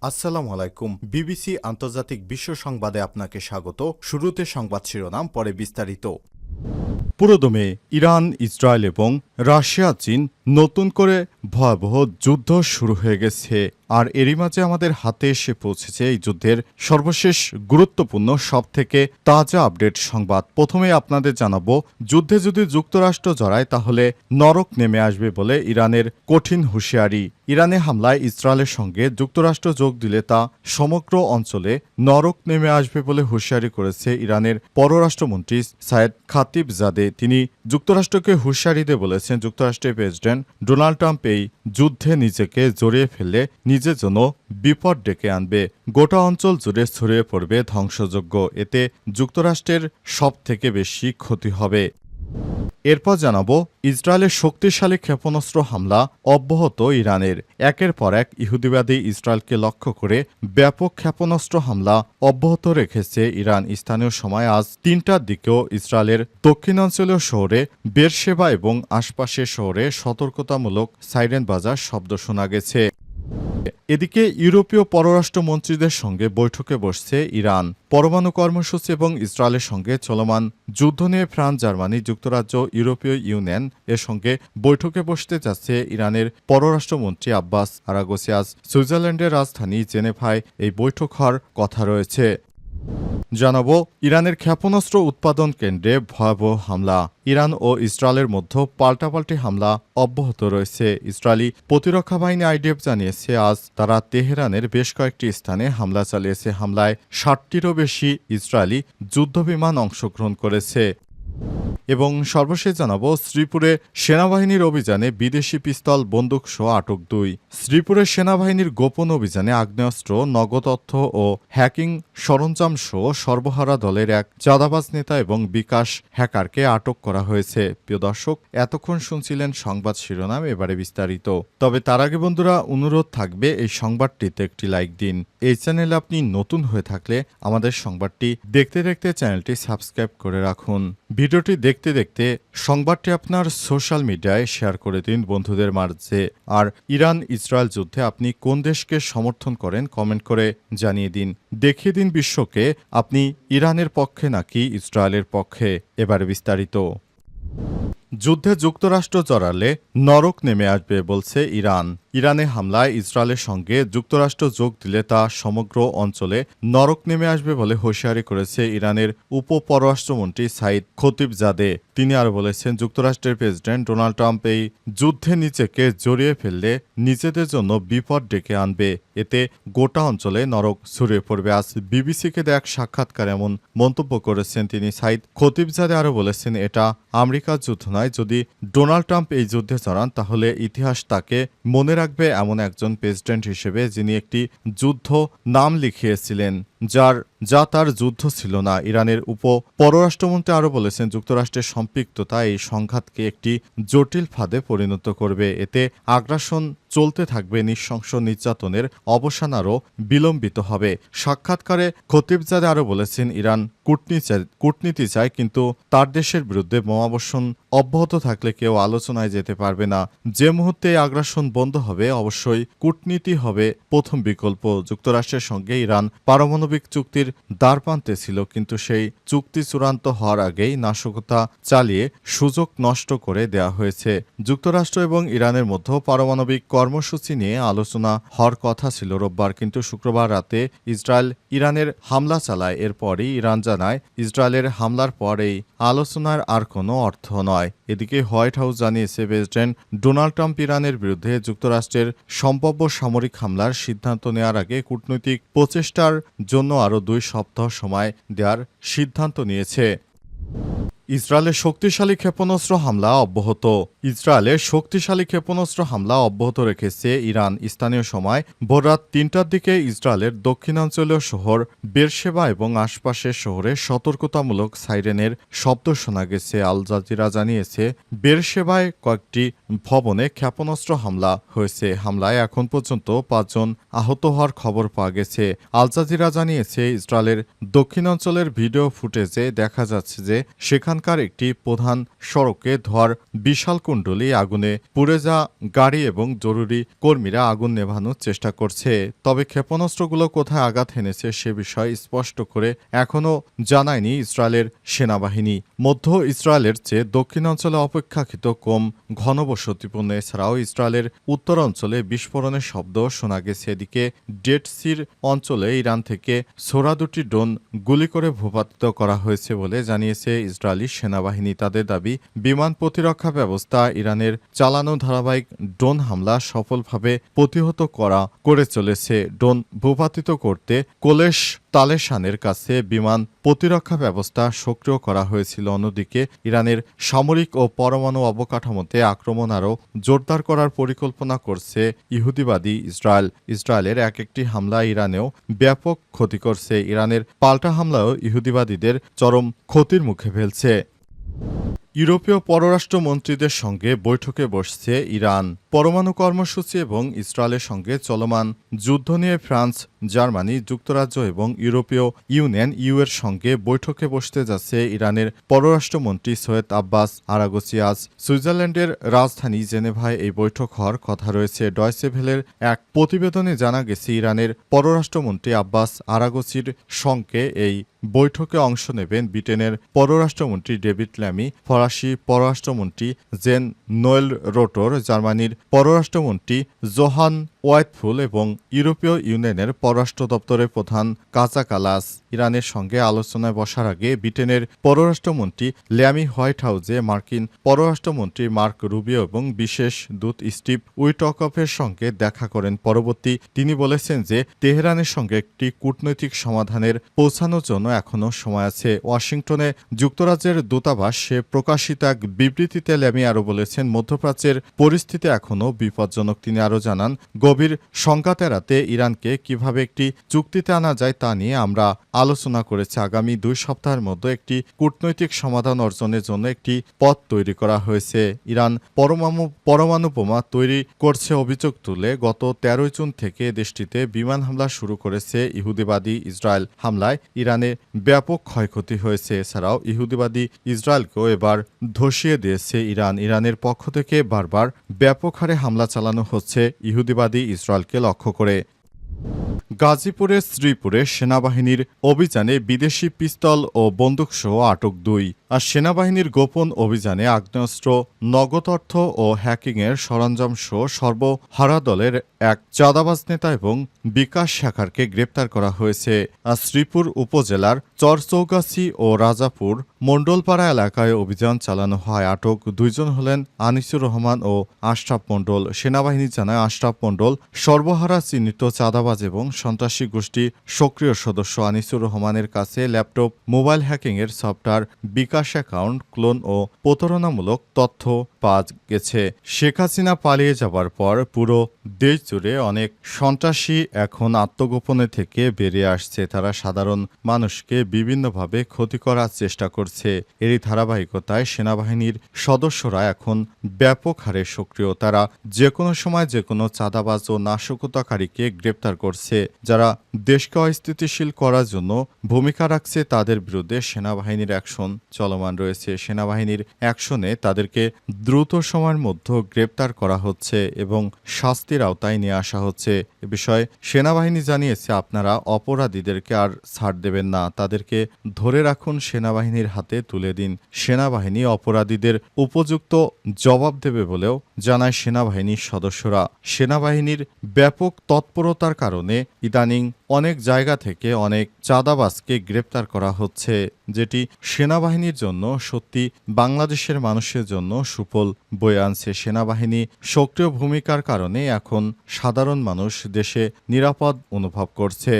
আসসালামু আলাইকুম। বিবিসি আন্তর্জাতিক বিশ্ব সংবাদে আপনাকে স্বাগত। শুরুতে সংবাদ শিরোনাম, পরে বিস্তারিত। পুরোদমে ইরান, ইসরায়েল এবং রাশিয়া, চীন নতুন করে ভয়াবহ যুদ্ধ শুরু হয়ে গেছে। আর এরই মাঝে আমাদের হাতে এসে পৌঁছেছে এই যুদ্ধের সর্বশেষ গুরুত্বপূর্ণ সবথেকে তাজা আপডেট সংবাদ। প্রথমে আপনাদের জানাবো, যুদ্ধে যদি যুক্তরাষ্ট্র জড়ায় তাহলে নরক নেমে আসবে বলে ইরানের কঠিন হুঁশিয়ারি। ইরানে হামলায় ইসরায়েলের সঙ্গে যুক্তরাষ্ট্র যোগ দিলে তা সমগ্র অঞ্চলে নরক নেমে আসবে বলে হুঁশিয়ারি করেছে ইরানের পররাষ্ট্রমন্ত্রী সায়েদ খাতিবজাদে। তিনি যুক্তরাষ্ট্রকে হুঁশিয়ারি দিয়ে বলেছেন, যুক্তরাষ্ট্রের প্রেসিডেন্ট ডোনাল্ড ট্রাম্প এই যুদ্ধে নিজেকে জড়িয়ে ফেললে নিজের জন্য বিপদ ডেকে আনবে। গোটা অঞ্চল জুড়ে ছড়িয়ে পড়বে ধ্বংসযজ্ঞ। এতে যুক্তরাষ্ট্রের সবথেকে বেশি ক্ষতি হবে। এরপর জানাবো, ইসরায়েলের শক্তিশালী ক্ষেপণাস্ত্র হামলা অব্যাহত ইরানের। একের পর এক ইহুদিবাদী ইসরায়েলকে লক্ষ্য করে ব্যাপক ক্ষেপণাস্ত্র হামলা অব্যাহত রেখেছে ইরান। স্থানীয় সময় আজ ৩টার দিকেও ইসরায়েলের দক্ষিণাঞ্চলীয় শহরে বেরশেবা এবং আশপাশের শহরে সতর্কতামূলক সাইরেন বাজার শব্দ শোনা গেছে। এদিকে ইউরোপীয় পররাষ্ট্রমন্ত্রীদের সঙ্গে বৈঠকে বসছে ইরান। পরমাণু কর্মসূচি এবং ইসরায়েলের সঙ্গে চলমান যুদ্ধ নিয়ে ফ্রান্স, জার্মানি, যুক্তরাজ্য, ইউরোপীয় ইউনিয়ন এর সঙ্গে বৈঠকে বসতে যাচ্ছে ইরানের পররাষ্ট্রমন্ত্রী আব্বাস আরাগচি। আজ সুইজারল্যান্ডের রাজধানী জেনেভায় এই বৈঠক হওয়ার কথা রয়েছে। জানাবো, ইরানের ক্ষেপণাস্ত্র উৎপাদন কেন্দ্রে ভয়াবহ হামলা। ইরান ও ইসরায়েলের মধ্যে পাল্টাপাল্টি হামলা অব্যাহত রয়েছে। ইসরায়েলি প্রতিরক্ষা বাহিনী আইডিএফ জানিয়েছে, আজ তারা তেহরানের বেশ কয়েকটি স্থানে হামলা চালিয়েছে। হামলায় ৬০টিরও বেশি ইসরায়েলি যুদ্ধবিমান অংশগ্রহণ করেছে। এবং সর্বশেষ জানাবো, শ্রীপুরে সেনাবাহিনীর অভিযানে বিদেশি পিস্তল, বন্দুকসহ আটক ২। শ্রীপুরের সেনাবাহিনীর গোপন অভিযানে আগ্নেয়াস্ত্র, নগদ অর্থ ও হ্যাকিং সরঞ্জাম সহ সর্বহারা দলের এক চাঁদাবাজ নেতা এবং বিকাশ হ্যাকারকে আটক করা হয়েছে। প্রিয় দর্শক, এতক্ষণ শুনছিলেন সংবাদ শিরোনাম, এবারে বিস্তারিত। তবে তার আগে বন্ধুরা, অনুরোধ থাকবে এই সংবাদটিতে একটি লাইক দিন। এই চ্যানেলে আপনি নতুন হয়ে থাকলে আমাদের সংবাদটি দেখতে দেখতে চ্যানেলটি সাবস্ক্রাইব করে রাখুন। ভিডিওটি দেখতে দেখতে সংবাদটি আপনার সোশ্যাল মিডিয়ায় শেয়ার করে দিন বন্ধুদের মাঝে। আর ইরান ইসরায়েল যুদ্ধে আপনি কোন দেশকে সমর্থন করেন কমেন্ট করে জানিয়ে দিন। দেখিয়ে দিন বিশ্বকে আপনি ইরানের পক্ষে নাকি ইসরায়েলের পক্ষে। এবারে বিস্তারিত। যুদ্ধে যুক্তরাষ্ট্র জড়ালে নরক নেমে আসবে বলছে ইরান। ইরানে হামলায় ইসরায়েলের সঙ্গে যুক্তরাষ্ট্র যোগ দিলে তা সমগ্র অঞ্চলে নরক নেমে আসবে বলে হুঁশিয়ারি করেছে ইরানের উপপররাষ্ট্রমন্ত্রী সাইদ খতিবজাদে। তিনি আরও বলেছেন, যুক্তরাষ্ট্রের প্রেসিডেন্ট ডোনাল্ড ট্রাম্প এই যুদ্ধে নিজেকে জড়িয়ে ফেললে নিজেদের জন্য বিপদ ডেকে আনবে। এতে গোটা অঞ্চলে নরক ছড়িয়ে পড়বে। আজ বিবিসিকে দেয়া এক সাক্ষাৎকার এমন মন্তব্য করেছেন তিনি। সাইদ খতিবজাদে আরও বলেছেন, এটা আমেরিকার যুদ্ধ নয়। যদি ডোনাল্ড ট্রাম্প এই যুদ্ধে জড়ান তাহলে ইতিহাস তাকে মনে রাখবে এমন একজন প্রেসিডেন্ট হিসেবে যিনি একটি যুদ্ধ নাম লিখিয়েছিলেন যা তার যুদ্ধ ছিল না। ইরানের পররাষ্ট্রমন্ত্রী আরও বলেছেন, যুক্তরাষ্ট্রের সম্পৃক্ততা এই সংঘাতকে একটি জটিল ফাঁদে পরিণত করবে। এতে আগ্রাসন চলতে থাকবে, নৃশংস নির্যাতনের অবসান আরও বিলম্বিত হবে। সাক্ষাৎকারে খতিবজাদে আরও বলেছেন, ইরান কূটনীতি চায়, কিন্তু তার দেশের বিরুদ্ধে বোমাবর্ষণ অব্যাহত থাকলে কেউ আলোচনায় যেতে পারবে না। যে মুহূর্তে আগ্রাসন বন্ধ হবে, অবশ্যই কূটনীতি হবে প্রথম বিকল্প। যুক্তরাষ্ট্রের সঙ্গে ইরান পারমাণবিক চুক্তির দ্বারপ্রান্তে ছিল, কিন্তু সেই চুক্তি চূড়ান্ত হওয়ার আগেই নাশকতা চালিয়ে সুযোগ নষ্ট করে দেয়া হয়েছে। যুক্তরাষ্ট্র এবং ইরানের মধ্যে পারমাণবিক কর্মসূচি নিয়ে আলোচনা হওয়ার কথা ছিল রোববার, কিন্তু শুক্রবার রাতে ইসরায়েল ইরানের হামলা চালায়। এরপরই ইরান জানায়, ইসরায়েলের হামলার পর এই আলোচনার আর কোনো অর্থ নয়। এদিকে হোয়াইট হাউস জানিয়েছে, প্রেসিডেন্ট ডোনাল্ড ট্রাম্প ইরানের বিরুদ্ধে যুক্তরাষ্ট্রের সম্ভাব্য সামরিক হামলার সিদ্ধান্ত নেওয়ার আগে কূটনৈতিক প্রচেষ্টার জন্য আরও ২ সপ্তাহ সময় দেওয়ার সিদ্ধান্ত নিয়েছে। ইসরায়েলের শক্তিশালী ক্ষেপণাস্ত্র হামলা অব্যাহত। ইসরায়েলের শক্তিশালী ক্ষেপণাস্ত্র হামলা অব্যাহত রেখেছে ইরান। স্থানীয় সময় ভোররাত ৩টার দিকে ইসরায়েলের দক্ষিণাঞ্চলীয় শহর বেরশেবা এবং আশপাশের শহরে সতর্কতামূলক সাইরেনের শব্দ শোনা গেছে। আল জাজিরা জানিয়েছে, বেরশেবায় কয়েকটি ভবনে ক্ষেপণাস্ত্র হামলা হয়েছে। হামলায় এখন পর্যন্ত ৫ জন আহত হওয়ার খবর পাওয়া গেছে। আল জাজিরা জানিয়েছে, ইসরায়েলের দক্ষিণাঞ্চলের ভিডিও ফুটেজে দেখা যাচ্ছে যে সেখানে সেখানকার একটি প্রধান সড়কে ধোঁয়ার বিশাল কুণ্ডলী, আগুনে পুড়ে যা গাড়ি এবং জরুরি কর্মীরা আগুন নেভানোর চেষ্টা করছে। তবে ক্ষেপণাস্ত্রগুলো কোথায় আঘাত এনেছে সে বিষয়ে স্পষ্ট করে এখনও জানায়নি ইসরায়েলের সেনাবাহিনী। মধ্য ইসরায়েলের চেয়ে দক্ষিণাঞ্চলে অপেক্ষাকৃত কম ঘনবসতিপূর্ণ। এছাড়াও ইসরায়েলের উত্তরাঞ্চলে বিস্ফোরণের শব্দ শোনা গেছে। এদিকে ডেড সির অঞ্চলে ইরান থেকে ছোড়া দুটি ড্রোন গুলি করে ভূপাতিত করা হয়েছে বলে জানিয়েছে ইসরায়েলি সেনাবাহিনী। তাদের দাবি, বিমান প্রতিরক্ষা ব্যবস্থা ইরানের চালানো ধারাবাহিক ড্রোন হামলা সফলভাবে প্রতিহত করে চলেছে। ড্রোন ভূপাতিত করতে কোলেশ তালেশানের কাছে বিমান প্রতিরক্ষা ব্যবস্থা সক্রিয় করা হয়েছিল। অন্যদিকে ইরানের সামরিক ও পরমাণু অবকাঠামোতে আক্রমণ আরও জোরদার করার পরিকল্পনা করছে ইহুদিবাদী ইসরায়েল। ইসরায়েলের একটি হামলা ইরানেও ব্যাপক ক্ষতি করছে। ইরানের পাল্টা হামলাও ইহুদিবাদীদের চরম ক্ষতির মুখে ফেলছে। ইউরোপীয় পররাষ্ট্রমন্ত্রীদের সঙ্গে বৈঠকে বসছে ইরান। পরমাণু কর্মসূচি এবং ইসরায়েলের সঙ্গে চলমান যুদ্ধ নিয়ে ফ্রান্স, জার্মানি, যুক্তরাজ্য এবং ইউরোপীয় ইউনিয়ন এর সঙ্গে বৈঠকে বসতে যাচ্ছে ইরানের পররাষ্ট্রমন্ত্রী সৈয়দ আব্বাস আরাগচি। আজ সুইজারল্যান্ডের রাজধানী জেনেভায় এই বৈঠক হওয়ার কথা রয়েছে। ডয়চে ভেলের এক প্রতিবেদনে জানা গেছে, ইরানের পররাষ্ট্রমন্ত্রী আব্বাস আরাগচির সঙ্গে এই বৈঠকে অংশ নেবেন ব্রিটেনের পররাষ্ট্রমন্ত্রী ডেভিড ল্যামি, ফরাসি পররাষ্ট্রমন্ত্রী জেন নোয়েল রোটর, জার্মানির পররাষ্ট্রমন্ত্রী জোহান ওয়াইটফুল এবং ইউরোপীয় ইউনিয়নের পররাষ্ট্র দপ্তরের প্রধান কাজা কালাস। ইরানের সঙ্গে আলোচনায় বসার আগে ব্রিটেনের পররাষ্ট্রমন্ত্রী ল্যামি হোয়াইট হাউসে মার্কিন পররাষ্ট্রমন্ত্রী মার্ক রুবিও এবং বিশেষ দূত স্টিভ উইটকফের সঙ্গে দেখা করেন। তিনি বলেছেন যে তেহরানের সঙ্গে একটি কূটনৈতিক সমাধানের পৌঁছানোর জন্য এখনও সময় আছে। ওয়াশিংটনে যুক্তরাজ্যের দূতাবাসে প্রকাশিত এক বিবৃতিতে ল্যামি আরও বলেছেন, মধ্যপ্রাচ্যের পরিস্থিতি এখনও বিপজ্জনক। তিনি আরও জানান, গভীর সংঘাত এড়াতে ইরানকে কিভাবে একটি চুক্তিতে আনা যায় তা নিয়ে আমরা আলোচনা করেছি। আগামী 2 সপ্তাহের মধ্যে একটি কূটনৈতিক সমাধান অর্জনের জন্য একটি পথ তৈরি করা হয়েছে। ইরান পরমাণু বোমা তৈরি করছে অভিযোগ তুলে গত 13 জুন থেকে দেশটিতে বিমান হামলা শুরু করেছে ইহুদিবাদী ইসরায়েল। হামলায় ইরানে ব্যাপক ক্ষয়ক্ষতি হয়েছে। এছাড়াও ইহুদিবাদী ইসরায়েলকেও এবার ধসিয়ে দিয়েছে ইরান। ইরানের পক্ষ থেকে বারবার ব্যাপক হারে হামলা চালানো হচ্ছে ইহুদিবাদী ইসরায়েলকে লক্ষ্য করে। গাজীপুরের শ্রীপুরে সেনাবাহিনীর অভিযানে বিদেশি পিস্তল ও বন্দুকসহ আটক 2। আর সেনাবাহিনীর গোপন অভিযানে আগ্নেয়াস্ত্র, নগদ অর্থ ও হ্যাকিংয়ের সরঞ্জামসহ সর্বহারা দলের এক চাঁদাবাজ নেতা এবং বিকাশ শেখারকে গ্রেপ্তার করা হয়েছে। আর শ্রীপুর উপজেলার চরচৌগাছি ও রাজাপুর মণ্ডলপাড়া এলাকায় অভিযান চালানো হয়। আটক 2 জন হলেন আনিসুর রহমান ও আশরাফ মণ্ডল। সেনাবাহিনী জানায়, আশরাফ মণ্ডল সর্বহারা চিহ্নিত চাঁদাবাজ এবং সন্ত্রাসী গোষ্ঠী সক্রিয় সদস্য। আনিসুর রহমানের কাছে ল্যাপটপ, মোবাইল হ্যাকিংয়ের সফটওয়্যার, বিকাশ অ্যাকাউন্ট, ক্লোন ও প্রতারণামূলক তথ্য পাওয়া গেছে। শেখ হাসিনা পালিয়ে যাবার পর পুরো দেশ জুড়ে অনেক সন্ত্রাসী এখন আত্মগোপনে থেকে বেরিয়ে আসছে। তারা সাধারণ মানুষকে বিভিন্নভাবে ক্ষতি করার চেষ্টা করছে। এরই ধারাবাহিকতায় সেনাবাহিনীর সদস্যরা এখন ব্যাপক হারে সক্রিয়। তারা যে কোনো সময় যে কোনো চাঁদাবাজ ও নাশকতাকারীকে গ্রেপ্তার করছে। যারা দেশকে অস্থিতিশীল করার জন্য ভূমিকা রাখছে তাদের বিরুদ্ধে সেনাবাহিনীর অ্যাকশন চলমান রয়েছে। সেনাবাহিনীর অ্যাকশনে তাদেরকে দ্রুত সময়ের মধ্যে গ্রেপ্তার করা হচ্ছে এবং শাস্তির আওতায় নিয়ে আসা হচ্ছে। এ বিষয়ে সেনাবাহিনী জানিয়েছে, আপনারা অপরাধীদেরকে আর ছাড় দেবেন না, তাদেরকে ধরে রাখুন, সেনাবাহিনীর হাতে তুলে দিন। সেনাবাহিনী অপরাধীদের উপযুক্ত জবাব দেবে বলেও জানায় সেনাবাহিনীর সদস্যরা। সেনাবাহিনীর ব্যাপক তৎপরতার কারণে ইদানিং অনেক জায়গা থেকে অনেক চাঁদাবাজকে গ্রেপ্তার করা হচ্ছে, যেটি সেনাবাহিনীর জন্য সত্যি বাংলাদেশের মানুষের জন্য সুফল বয়ে আনছে। সেনাবাহিনী সক্রিয় ভূমিকার কারণে এখন সাধারণ মানুষ দেশে নিরাপদ অনুভব করছে।